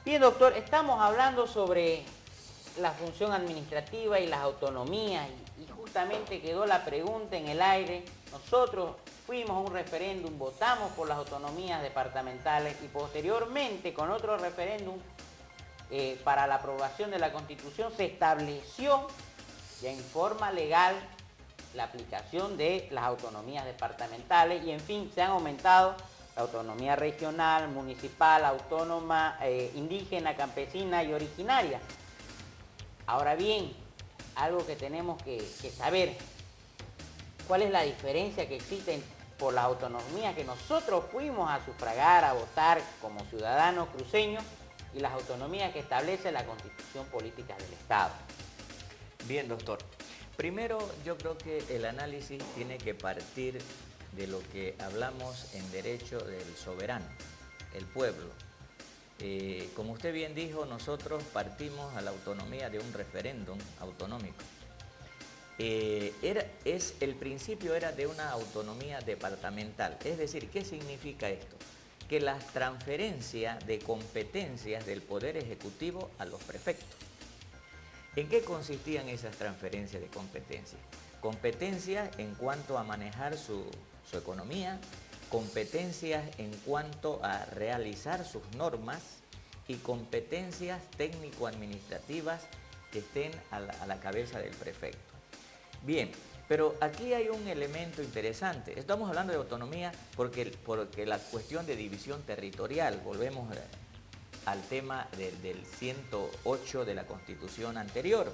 Bien, doctor, estamos hablando sobre la función administrativa y las autonomías y justamente quedó la pregunta en el aire. Nosotros fuimos a un referéndum, votamos por las autonomías departamentales y posteriormente con otro referéndum para la aprobación de la Constitución se estableció ya en forma legal la aplicación de las autonomías departamentales y en fin se han aumentado la autonomía regional, municipal, autónoma, indígena, campesina y originaria. Ahora bien, algo que tenemos que saber, ¿cuál es la diferencia que existe por las autonomías que nosotros fuimos a sufragar, a votar como ciudadanos cruceños y las autonomías que establece la Constitución Política del Estado? Bien, doctor. Primero, yo creo que el análisis tiene que partir de lo que hablamos en derecho del soberano, el pueblo. Como usted bien dijo, nosotros partimos a la autonomía de un referéndum autonómico. El principio era de una autonomía departamental. Es decir, ¿qué significa esto? Que la transferencia de competencias del Poder Ejecutivo a los prefectos. ¿En qué consistían esas transferencias de competencias? Competencias en cuanto a manejar su economía, competencias en cuanto a realizar sus normas y competencias técnico-administrativas que estén a la cabeza del prefecto. Bien, pero aquí hay un elemento interesante. Estamos hablando de autonomía porque la cuestión de división territorial, volvemos al tema del 108 de la Constitución anterior.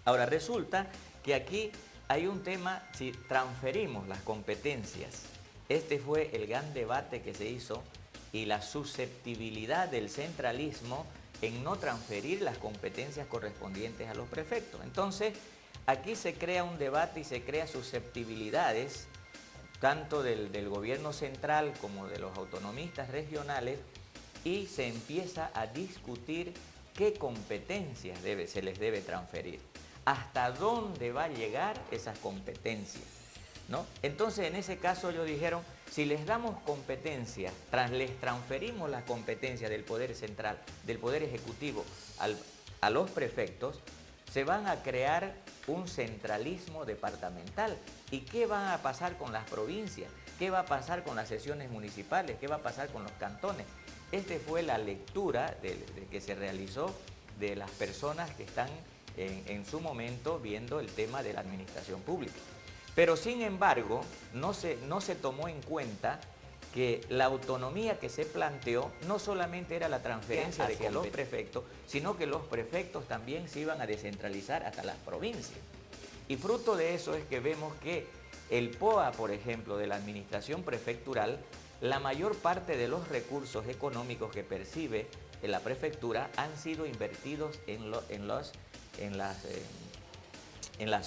Ahora, resulta que aquí hay un tema, si transferimos las competencias, este fue el gran debate que se hizo y la susceptibilidad del centralismo en no transferir las competencias correspondientes a los prefectos. Entonces, aquí se crea un debate y se crea susceptibilidades, tanto del gobierno central como de los autonomistas regionales, y se empieza a discutir qué competencias se les debe transferir, hasta dónde va a llegar esas competencias, ¿no? Entonces, en ese caso ellos dijeron, si les damos competencias, les transferimos las competencias del Poder Central, del Poder Ejecutivo a los prefectos, se van a crear un centralismo departamental. ¿Y qué va a pasar con las provincias? ¿Qué va a pasar con las sesiones municipales? ¿Qué va a pasar con los cantones? Esta fue la lectura que se realizó de las personas que están en su momento viendo el tema de la administración pública. Pero sin embargo, no se tomó en cuenta que la autonomía que se planteó no solamente era la transferencia hacia los prefectos, sino que los prefectos también se iban a descentralizar hasta las provincias. Y fruto de eso es que vemos que el POA, por ejemplo, de la administración prefectural, la mayor parte de los recursos económicos que percibe la prefectura han sido invertidos en las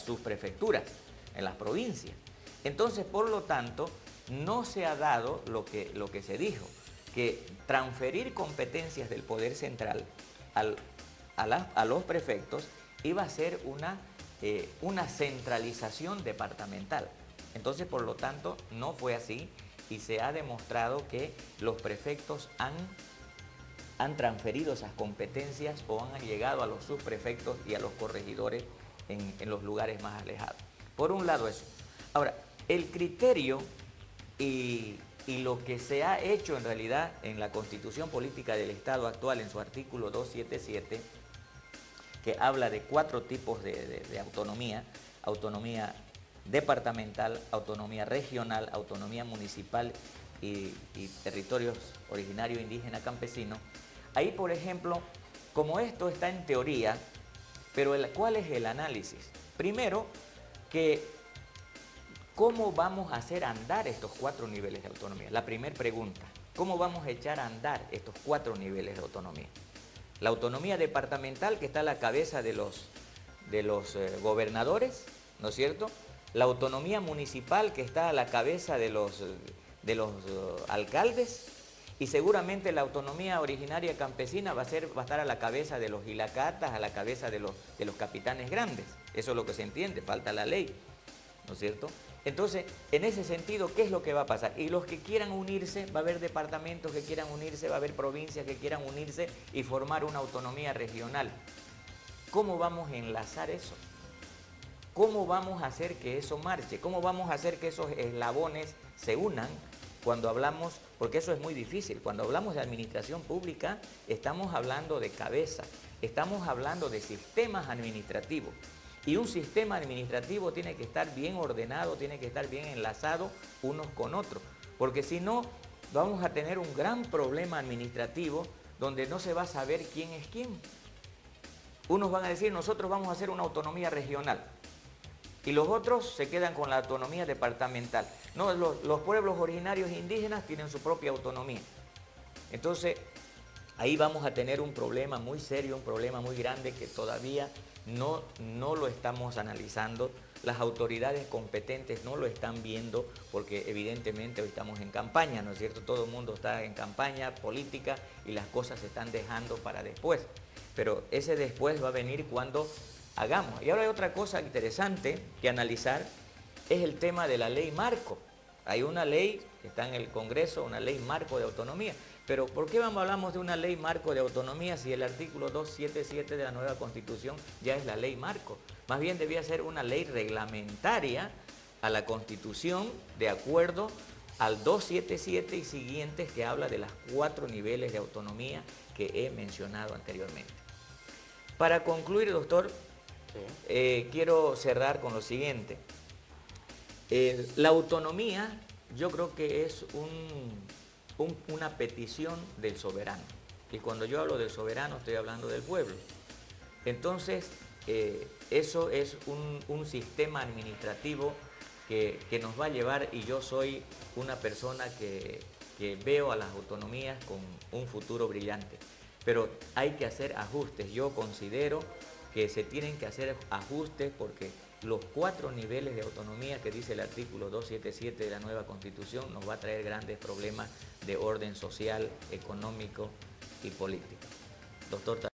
subprefecturas, en las provincias. Entonces, por lo tanto, no se ha dado lo que se dijo, que transferir competencias del Poder Central a los prefectos iba a ser una centralización departamental. Entonces, por lo tanto, no fue así y se ha demostrado que los prefectos han transferido esas competencias o han llegado a los subprefectos y a los corregidores en los lugares más alejados. Por un lado eso. Ahora, el criterio y lo que se ha hecho en realidad en la Constitución Política del Estado actual, en su artículo 277, que habla de 4 tipos de autonomía: autonomía departamental, autonomía regional, autonomía municipal y territorios originarios, indígena, campesino. Ahí, por ejemplo, como esto está en teoría, pero ¿cuál es el análisis? Primero, que ¿cómo vamos a hacer andar estos 4 niveles de autonomía? La primera pregunta, ¿cómo vamos a echar a andar estos 4 niveles de autonomía? La autonomía departamental, que está a la cabeza de los gobernadores, ¿no es cierto? La autonomía municipal, que está a la cabeza de los alcaldes, y seguramente la autonomía originaria campesina va a estar a la cabeza de los hilacatas, a la cabeza de los capitanes grandes. Eso es lo que se entiende, falta la ley, ¿no es cierto? Entonces, en ese sentido, ¿qué es lo que va a pasar? Y los que quieran unirse, va a haber departamentos que quieran unirse, va a haber provincias que quieran unirse y formar una autonomía regional. ¿Cómo vamos a enlazar eso? ¿Cómo vamos a hacer que eso marche? ¿Cómo vamos a hacer que esos eslabones se unan cuando hablamos? Porque eso es muy difícil. Cuando hablamos de administración pública, estamos hablando de cabeza, estamos hablando de sistemas administrativos. Y un sistema administrativo tiene que estar bien ordenado, tiene que estar bien enlazado unos con otros. Porque si no, vamos a tener un gran problema administrativo donde no se va a saber quién es quién. Unos van a decir, nosotros vamos a hacer una autonomía regional. Y los otros se quedan con la autonomía departamental. No, los pueblos originarios indígenas tienen su propia autonomía. Entonces, ahí vamos a tener un problema muy serio, un problema muy grande que todavía no lo estamos analizando. Las autoridades competentes no lo están viendo porque evidentemente hoy estamos en campaña, ¿no es cierto? Todo el mundo está en campaña política y las cosas se están dejando para después. Pero ese después va a venir cuando hagamos. Y ahora hay otra cosa interesante que analizar, es el tema de la ley marco. Hay una ley que está en el Congreso, una ley marco de autonomía. Pero ¿por qué hablamos de una ley marco de autonomía si el artículo 277 de la nueva Constitución ya es la ley marco? Más bien debía ser una ley reglamentaria a la Constitución de acuerdo al 277 y siguientes que habla de los 4 niveles de autonomía que he mencionado anteriormente. Para concluir, doctor, quiero cerrar con lo siguiente. La autonomía yo creo que es una petición del soberano. Y cuando yo hablo del soberano estoy hablando del pueblo. Entonces, eso es un sistema administrativo que nos va a llevar, y yo soy una persona que veo a las autonomías con un futuro brillante. Pero hay que hacer ajustes. Yo considero que se tienen que hacer ajustes porque los 4 niveles de autonomía que dice el artículo 277 de la nueva Constitución nos va a traer grandes problemas de orden social, económico y político. Doctor.